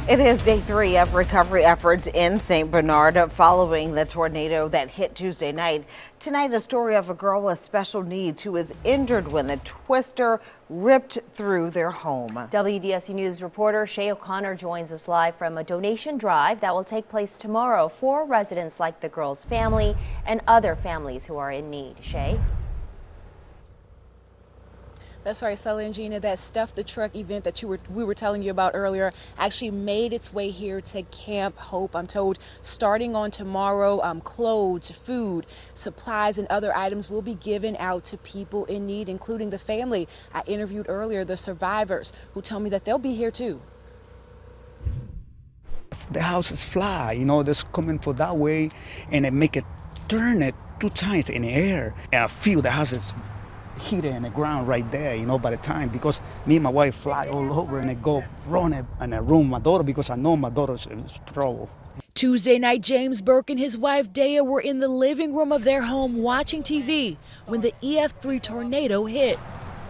It is day 3 of recovery efforts in St. Bernard following the tornado that hit Tuesday night. Tonight, a story of a girl with special needs who was injured when the twister ripped through their home. WDSU News reporter Shay O'Connor joins us live from a donation drive that will take place tomorrow for residents like the girl's family and other families who are in need. Shay? That's right, Sully and Gina. That Stuff the Truck event that we were telling you about earlier actually made its way here to Camp Hope. I'm told starting on tomorrow, clothes, food, supplies, and other items will be given out to people in need, including the family I interviewed earlier, the survivors, who tell me that they'll be here too. The houses fly, they're coming for that way, and they make it turn it 2 times in the air. And I feel the houses hit it in the ground right there, by the time, because me and my wife fly all over and I go run in a room my daughter because I know my daughter's in trouble. Tuesday night, James Burke and his wife Daya were in the living room of their home watching TV when the EF3 tornado hit,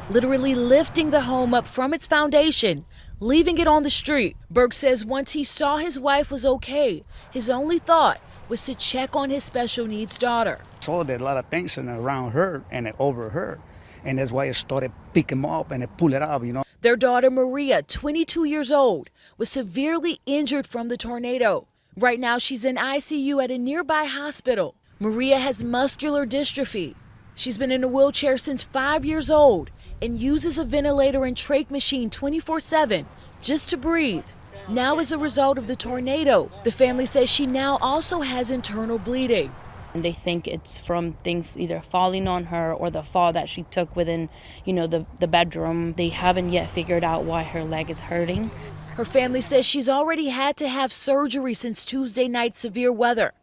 literally lifting the home up from its foundation, leaving it on the street. Burke says once he saw his wife was okay, his only thought was to check on his special needs daughter. Saw that a lot of tension around her and over her. And that's why I started picking them up and I pull it up, Their daughter Maria, 22 years old, was severely injured from the tornado. Right now, she's in ICU at a nearby hospital. Maria has muscular dystrophy. She's been in a wheelchair since 5 years old and uses a ventilator and trach machine 24/7 just to breathe. Now, as a result of the tornado, the family says she now also has internal bleeding. And they think it's from things either falling on her or the fall that she took within, the bedroom. They haven't yet figured out why her leg is hurting. Her family says she's already had to have surgery since Tuesday night's severe weather,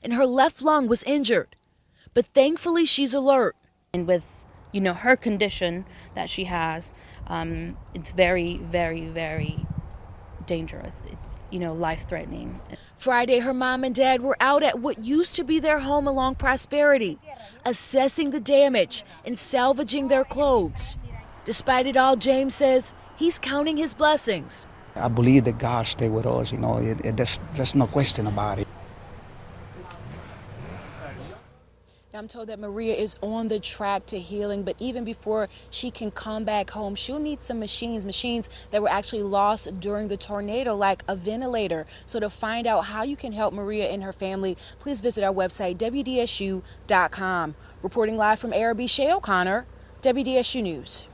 and her left lung was injured. But thankfully, she's alert. And with, her condition that she has, it's very, very, very dangerous. It's, life-threatening. Friday, her mom and dad were out at what used to be their home along Prosperity, assessing the damage and salvaging their clothes. Despite it all, James says he's counting his blessings. I believe that God stay with us, there's no question about it. I'm told that Maria is on the track to healing, but even before she can come back home, she'll need some machines that were actually lost during the tornado, like a ventilator. So to find out how you can help Maria and her family, please visit our website, WDSU.com. Reporting live from ARB, Shay O'Connor, WDSU News.